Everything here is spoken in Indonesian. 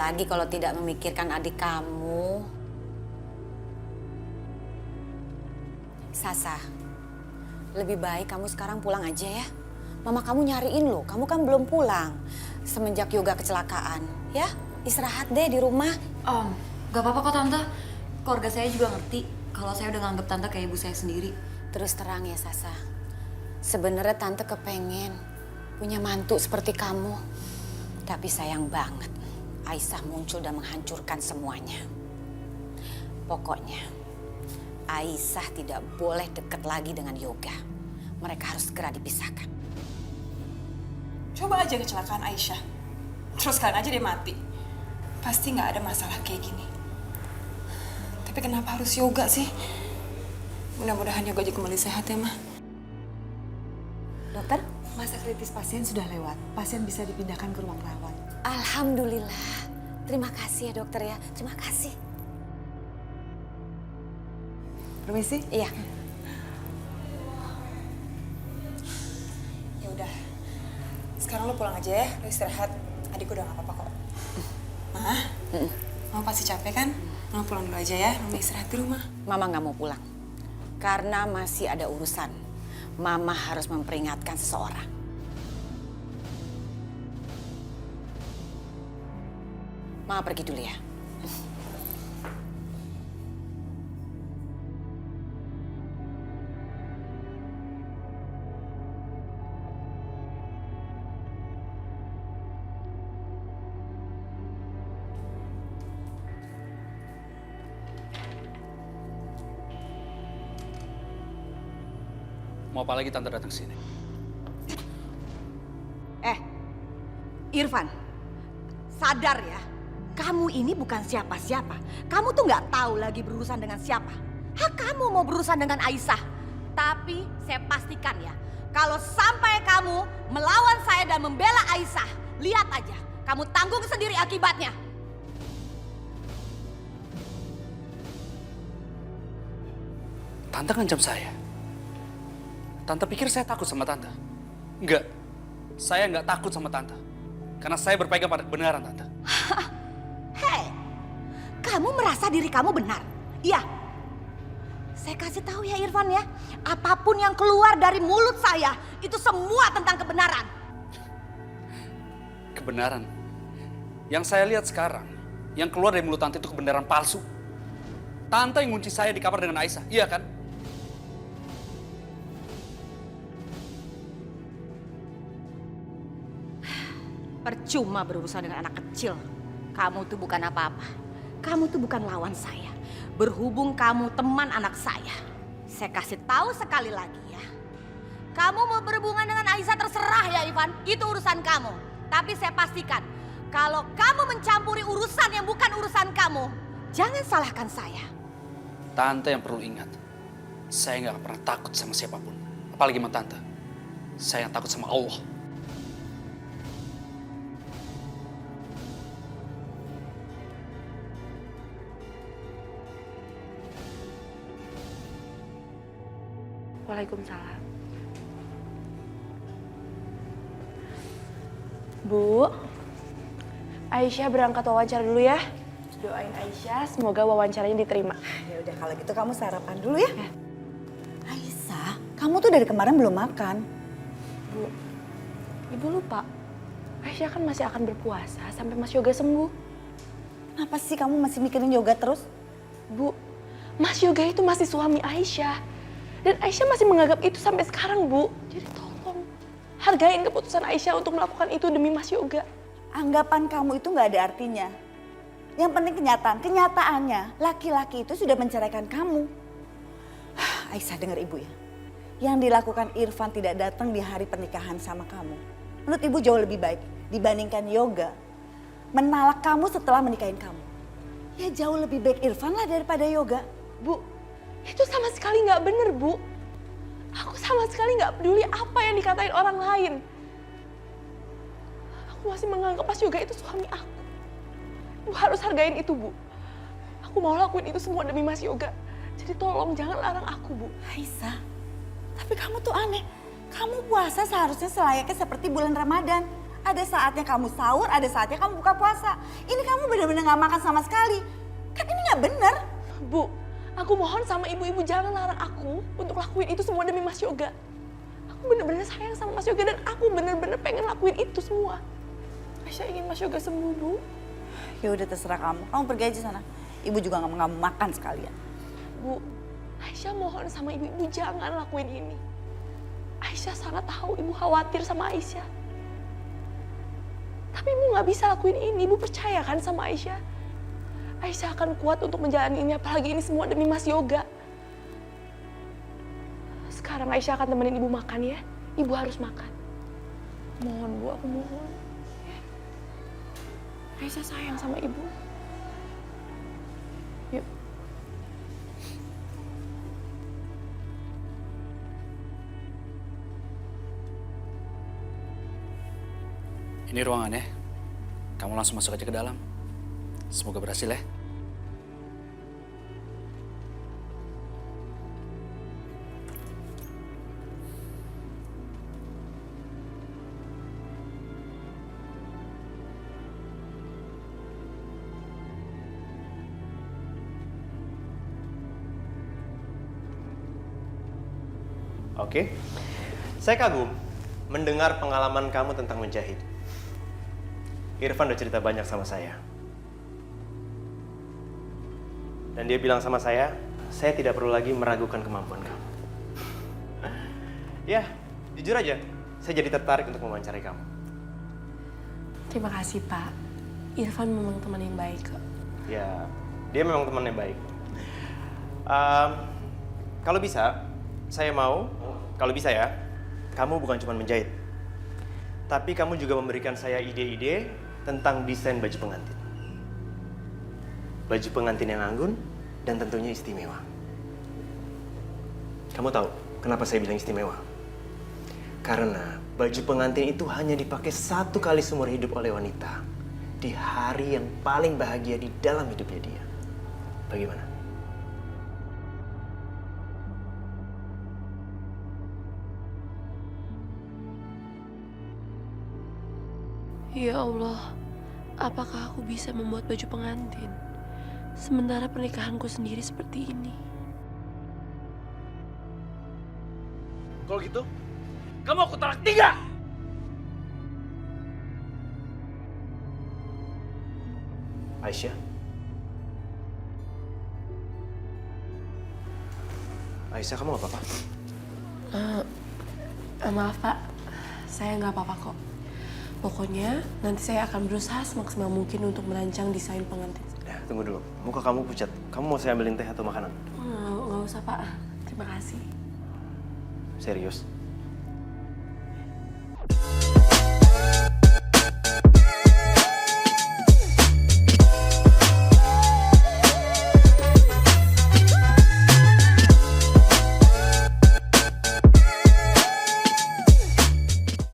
lagi kalau tidak memikirkan adik kamu? Sasa, lebih baik kamu sekarang pulang aja ya. Mama kamu nyariin loh, kamu kan belum pulang semenjak Yoga kecelakaan. Ya, istirahat deh di rumah. Gak apa-apa kok Tante. Keluarga saya juga ngerti kalau saya udah nganggap Tante kayak ibu saya sendiri. Terus terang ya Sasa, sebenarnya Tante kepengen punya mantu seperti kamu. Tapi sayang banget, Aisyah muncul dan menghancurkan semuanya. Pokoknya, Aisyah tidak boleh dekat lagi dengan Yoga. Mereka harus segera dipisahkan. Coba aja kecelakaan Aisyah. Terus kalian aja dia mati. Pasti nggak ada masalah kayak gini. Tapi kenapa harus Yoga sih? Mudah-mudahan Yoga juga kembali sehat ya, Ma. Dokter, masa kritis pasien sudah lewat. Pasien bisa dipindahkan ke ruang rawat. Alhamdulillah. Terima kasih ya dokter ya. Terima kasih. Permisi? Iya. Ya udah. Sekarang lo pulang aja ya. Lo istirahat. Adik udah nggak apa-apa kok. Ma, Mama pasti capek kan? Mama pulang dulu aja ya. Mama istirahat di rumah. Mama nggak mau pulang. Karena masih ada urusan. Mama harus memperingatkan seseorang. Mama pergi dulu ya. Mau apa lagi Tante datang sini? Irfan, sadar ya. Kamu ini bukan siapa-siapa. Kamu tuh nggak tahu lagi berurusan dengan siapa. Hak kamu mau berurusan dengan Aisyah. Tapi saya pastikan ya, kalau sampai kamu melawan saya dan membela Aisyah, lihat aja, kamu tanggung sendiri akibatnya. Tante ngancam saya. Tante pikir saya takut sama Tante? Enggak. Saya enggak takut sama Tante. Karena saya berpegang pada kebenaran, Tante. Hei, kamu merasa diri kamu benar? Iya. Saya kasih tahu ya Irfan ya, apapun yang keluar dari mulut saya, itu semua tentang kebenaran. Kebenaran? Yang saya lihat sekarang, yang keluar dari mulut Tante itu kebenaran palsu. Tante yang ngunci saya di kamar dengan Aisyah, iya kan? Percuma berurusan dengan anak kecil. Kamu tuh bukan apa-apa. Kamu tuh bukan lawan saya. Berhubung kamu teman anak saya kasih tahu sekali lagi ya. Kamu mau berhubungan dengan Aisyah terserah ya Ivan. Itu urusan kamu. Tapi saya pastikan, kalau kamu mencampuri urusan yang bukan urusan kamu, jangan salahkan saya. Tante yang perlu ingat, saya nggak pernah takut sama siapapun. Apalagi sama Tante. Saya yang takut sama Allah. Waalaikumsalam. Bu, Aisyah berangkat wawancara dulu ya. Doain Aisyah, semoga wawancaranya diterima. Ya udah kalau gitu kamu sarapan dulu ya. Aisyah, kamu tuh dari kemarin belum makan. Bu, Ibu lupa. Aisyah kan masih akan berpuasa sampai Mas Yoga sembuh. Kenapa sih kamu masih mikirin Yoga terus? Bu, Mas Yoga itu masih suami Aisyah. Dan Aisyah masih menganggap itu sampai sekarang, Bu. Jadi tolong, hargain keputusan Aisyah untuk melakukan itu demi Mas Yoga. Anggapan kamu itu nggak ada artinya. Yang penting kenyataan. Kenyataannya, laki-laki itu sudah menceraikan kamu. Aisyah dengar ibu ya. Yang dilakukan Irfan tidak datang di hari pernikahan sama kamu. Menurut ibu jauh lebih baik dibandingkan Yoga menalak kamu setelah menikahin kamu. Ya jauh lebih baik Irfan lah daripada Yoga. Bu, itu sama sekali nggak bener, Bu. Aku sama sekali nggak peduli apa yang dikatain orang lain. Aku masih menganggap Mas Yoga itu suami aku. Bu harus hargain itu, Bu. Aku mau lakuin itu semua demi Mas Yoga. Jadi tolong jangan larang aku, Bu. Aisyah, tapi kamu tuh aneh. Kamu puasa seharusnya selayaknya seperti bulan Ramadan. Ada saatnya kamu sahur, ada saatnya kamu buka puasa. Ini kamu benar-benar gak makan sama sekali. Kan ini gak bener. Bu, aku mohon sama ibu-ibu jangan larang aku untuk lakuin itu semua demi Mas Yoga. Aku bener-bener sayang sama Mas Yoga dan aku bener-bener pengen lakuin itu semua. Aisyah ingin Mas Yoga sembuh, Bu. Ya udah terserah kamu. Kamu pergi aja sana. Ibu juga gak mau kamu makan sekalian. Bu, Aisyah mohon sama ibu-ibu jangan lakuin ini. Aisyah sangat tahu ibu khawatir sama Aisyah. Tapi ibu gak bisa lakuin ini, ibu percaya kan sama Aisyah? Aisyah akan kuat untuk menjalani ini, apalagi ini semua demi Mas Yoga. Sekarang Aisyah akan temenin ibu makan ya. Ibu harus makan. Mohon Bu, aku mohon. Aisyah sayang sama ibu. Yuk. Ini ruangannya. Kamu langsung masuk aja ke dalam. Semoga berhasil ya. Oke, saya kagum mendengar pengalaman kamu tentang menjahit. Irfan udah cerita banyak sama saya. Dan dia bilang sama saya tidak perlu lagi meragukan kemampuan kamu. Ya, jujur aja, saya jadi tertarik untuk mewawancarai kamu. Terima kasih Pak. Irfan memang teman yang baik kok. Ya, dia memang teman yang baik. Kalau bisa, saya mau, kalau bisa ya, kamu bukan cuma menjahit. Tapi kamu juga memberikan saya ide-ide tentang desain baju pengantin. Baju pengantin yang anggun dan tentunya istimewa. Kamu tahu kenapa saya bilang istimewa? Karena baju pengantin itu hanya dipakai satu kali seumur hidup oleh wanita. Di hari yang paling bahagia di dalam hidupnya dia. Bagaimana? Ya Allah, apakah aku bisa membuat baju pengantin? Sementara pernikahanku sendiri seperti ini. Kalau gitu, kamu aku talak 3. Aisyah? Aisyah, kamu gak apa-apa? Maaf Pak, saya nggak apa-apa kok. Pokoknya nanti saya akan berusaha semaksimal mungkin untuk merancang desain pengantin. Ya, tunggu dulu. Muka kamu pucat. Kamu mau saya ambilin teh atau makanan? Nggak usah Pak, terima kasih. Serius?